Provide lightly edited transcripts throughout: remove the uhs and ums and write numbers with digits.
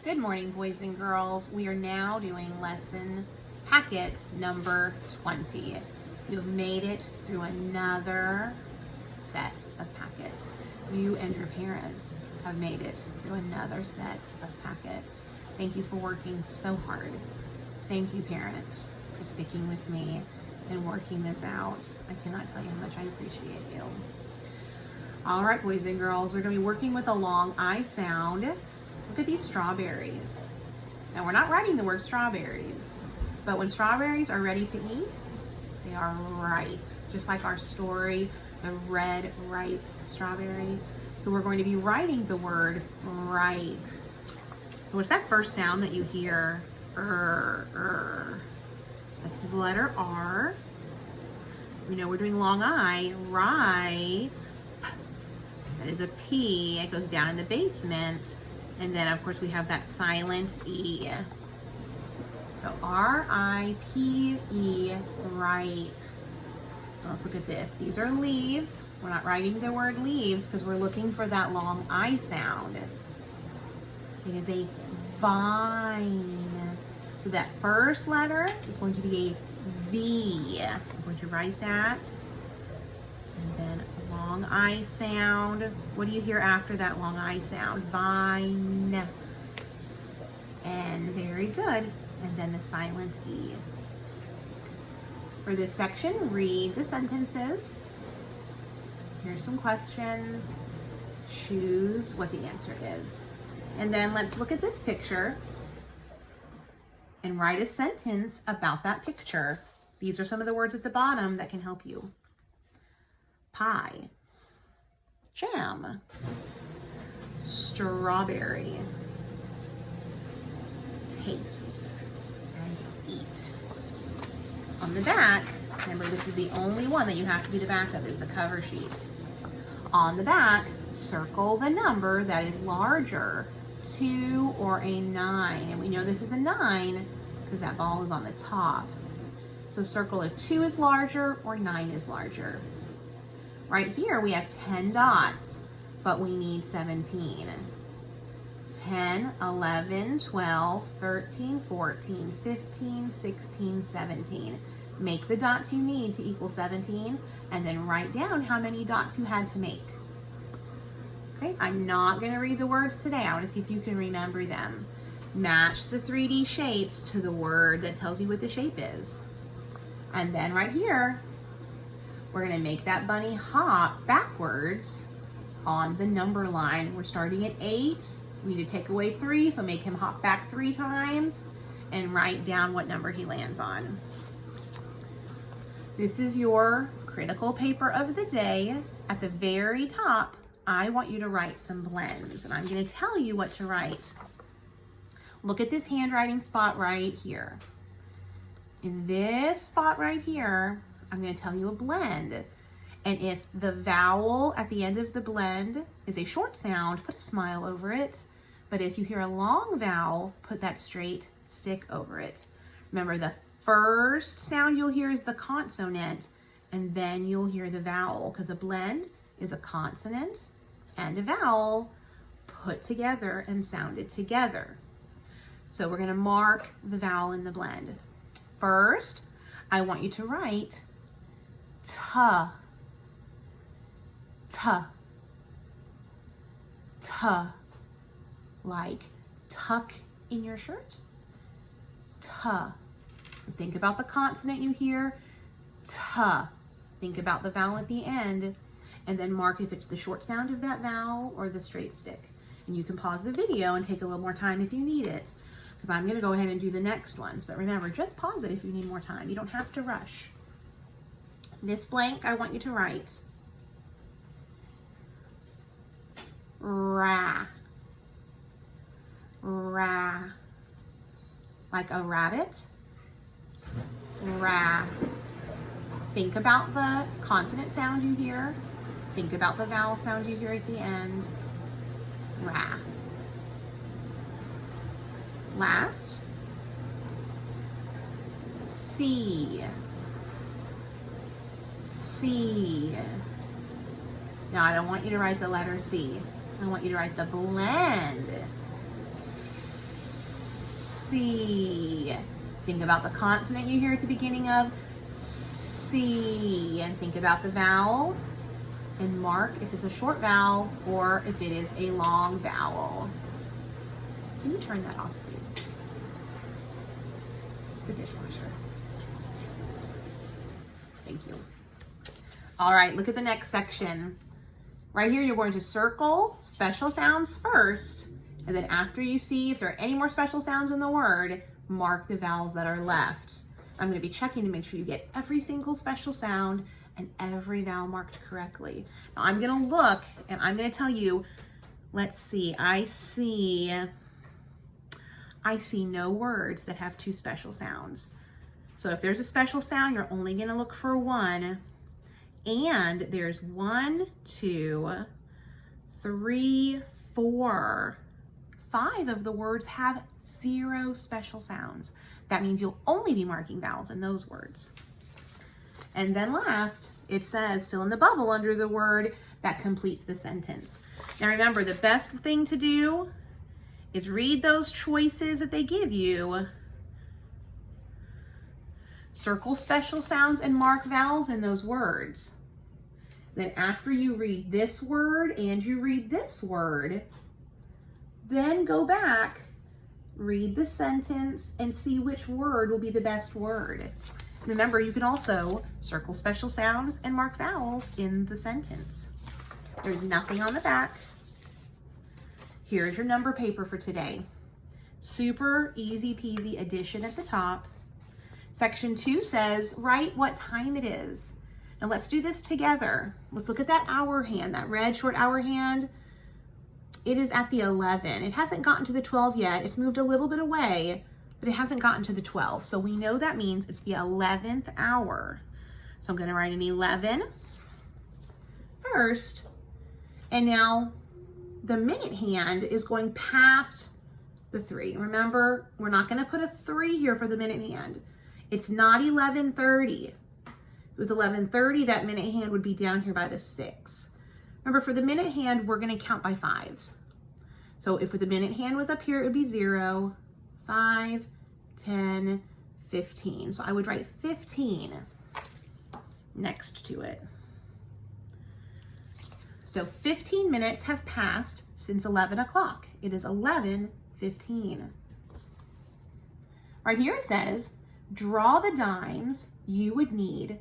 Good morning, boys and girls. We are now doing lesson packet number 20. You have made it through another set of packets. You and your parents have made it through another set of packets. Thank you for working so hard. Thank you, parents, for sticking with me and working this out. I cannot tell you how much I appreciate you. All right, boys and girls, we're going to be working with a long I sound. Look at these strawberries. Now, we're not writing the word strawberries, but when strawberries are ready to eat, they are ripe, just like our story, the red, ripe strawberry. So we're going to be writing the word ripe. So what's that first sound that you hear? That's the letter R. We know we're doing long I, ripe. That is a P. It goes down in the basement. And then, of course, we have that silent E. So R-I-P-E, ripe. Let's look at this. These are leaves. We're not writing the word leaves because we're looking for that long I sound. It is a vine. So that first letter is going to be a V. I'm going to write that. And then long I sound. What do you hear after that long I sound? Vine. And very good. And then the silent E. For this section, read the sentences. Here's some questions. Choose what the answer is. And then let's look at this picture and write a sentence about that picture. These are some of the words at the bottom that can help you. Pie, jam, strawberry, tastes, and eat. On the back, remember this is the only one that you have to be the back of, is the cover sheet. On the back, circle the number that is larger, 2 or a 9. And we know this is a 9 because that ball is on the top. So circle if 2 is larger or 9 is larger. Right here we have 10 dots, but we need 17. 10, 11, 12, 13, 14, 15, 16, 17. Make the dots you need to equal 17, and then write down how many dots you had to make. Okay, I'm not going to read the words today. I want to see if you can remember them. Match the 3D shapes to the word that tells you what the shape is. And then right here, we're going to make that bunny hop backwards on the number line. We're starting at 8. We need to take away 3, so make him hop back 3 times and write down what number he lands on. This is your critical paper of the day. At the very top, I want you to write some blends, and I'm going to tell you what to write. Look at this handwriting spot right here. In this spot right here, I'm going to tell you a blend. And if the vowel at the end of the blend is a short sound, put a smile over it. But if you hear a long vowel, put that straight stick over it. Remember, the first sound you'll hear is the consonant, and then you'll hear the vowel, because a blend is a consonant and a vowel put together and sounded together. So we're going to mark the vowel in the blend. First, I want you to write ta, ta, ta, like tuck in your shirt. Ta. Think about the consonant you hear. Ta. Think about the vowel at the end, and then mark if it's the short sound of that vowel or the straight stick. And you can pause the video and take a little more time if you need it, because I'm going to go ahead and do the next ones. But remember, just pause it if you need more time. You don't have to rush. This blank, I want you to write ra, ra, like a rabbit, ra. Think about the consonant sound you hear. Think about the vowel sound you hear at the end, ra. Last, C, C. Now, I don't want you to write the letter C. I want you to write the blend. C. Think about the consonant you hear at the beginning of C, and think about the vowel and mark if it's a short vowel or if it is a long vowel. Can you turn that off, please? The dishwasher. Thank you. All right, look at the next section. Right here, you're going to circle special sounds first, and then after you see if there are any more special sounds in the word, mark the vowels that are left. I'm going to be checking to make sure you get every single special sound and every vowel marked correctly. Now I'm going to look and I'm going to tell you, let's see, I see no words that have two special sounds. So if there's a special sound, you're only going to look for one. And there's 1, 2, 3, 4, 5 of the words have 0 special sounds. That means you'll only be marking vowels in those words. And then last, it says fill in the bubble under the word that completes the sentence. Now remember, the best thing to do is read those choices that they give you, circle special sounds and mark vowels in those words. Then after you read this word and you read this word, then go back, read the sentence, and see which word will be the best word. Remember, you can also circle special sounds and mark vowels in the sentence. There's nothing on the back. Here's your number paper for today. Super easy peasy addition at the top. Section 2 says, write what time it is. Now let's do this together. Let's look at that hour hand, that red short hour hand. It is at the 11. It hasn't gotten to the 12 yet. It's moved a little bit away, but it hasn't gotten to the 12. So we know that means it's the 11th hour. So I'm gonna write an 11 first. And now the minute hand is going past the 3. Remember, we're not gonna put a 3 here for the minute hand. It's not 11:30. If it was 11:30, that minute hand would be down here by the 6. Remember, for the minute hand, we're gonna count by 5s. So if the minute hand was up here, it would be 0, 5, 10, 15. So I would write 15 next to it. So 15 minutes have passed since 11 o'clock. It is 11:15. Right here it says, draw the dimes you would need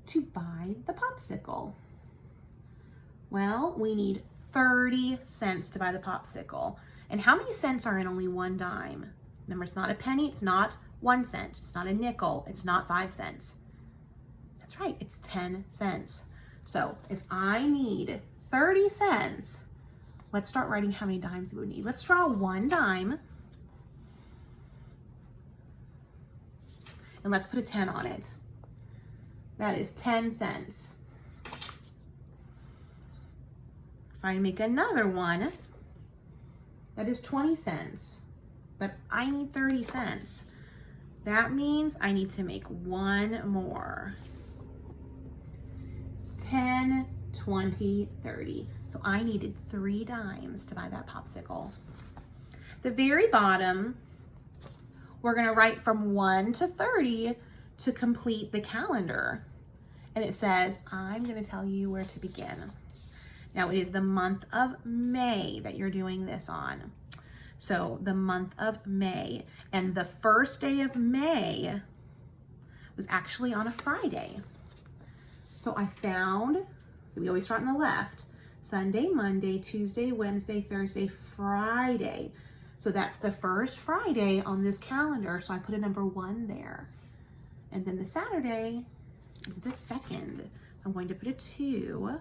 to buy the popsicle. Well, we need 30 cents to buy the popsicle. And how many cents are in only one dime? Remember, it's not a penny, it's not 1 cent, it's not a nickel, it's not 5 cents. That's right, it's 10 cents. So if I need 30 cents, let's start writing how many dimes we would need. Let's draw one dime. And let's put a 10 on it. That is 10 cents. If I make another one, that is 20 cents. But I need 30 cents. That means I need to make one more. 10, 20, 30. So I needed 3 dimes to buy that popsicle. At the very bottom, we're gonna write from 1 to 30 to complete the calendar. And it says, I'm gonna tell you where to begin. Now it is the month of May that you're doing this on. So the month of May, and the first day of May was actually on a Friday. So I found, so we always start on the left, Sunday, Monday, Tuesday, Wednesday, Thursday, Friday. So that's the first Friday on this calendar, so I put a number 1 there. And then the Saturday is the 2nd. I'm going to put a 2.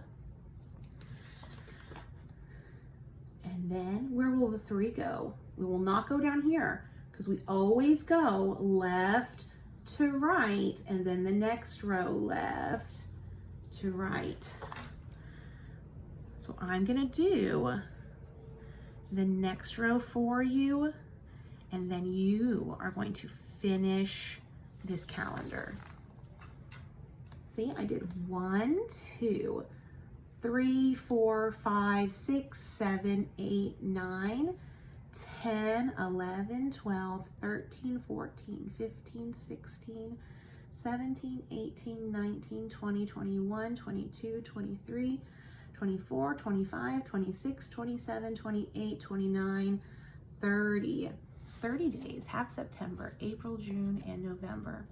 And then where will the 3 go? We will not go down here because we always go left to right, and then the next row left to right. So I'm gonna do the next row for you, and then you are going to finish this calendar. See, I did 1, 2, 3, 4, 5, 6, 7, 8, 9, 10, 11, 12, 13, 14, 15, 16, 17, 18, 19, 20, 21, 22, 23, 24, 25, 26, 27, 28, 29, 30. 30 days, half September, April, June, and November.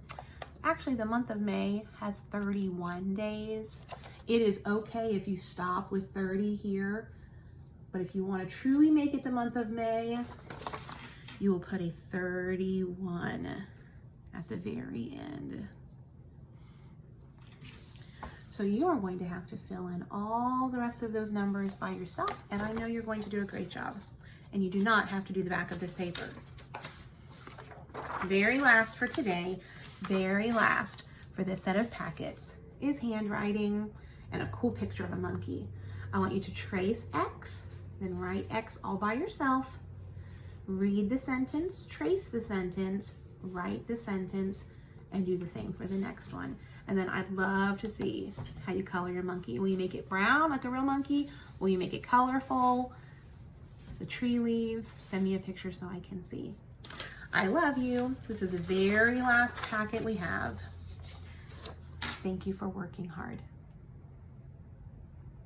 Actually, the month of May has 31 days. It is okay if you stop with 30 here, but if you want to truly make it the month of May, you will put a 31 at the very end. So you are going to have to fill in all the rest of those numbers by yourself, and I know you're going to do a great job. And you do not have to do the back of this paper. Very last for today, very last for this set of packets is handwriting and a cool picture of a monkey. I want you to trace X, then write X all by yourself, read the sentence, trace the sentence, write the sentence, and do the same for the next one. And then I'd love to see how you color your monkey. Will you make it brown like a real monkey? Will you make it colorful? The tree leaves? Send me a picture so I can see. I love you. This is the very last packet we have. Thank you for working hard.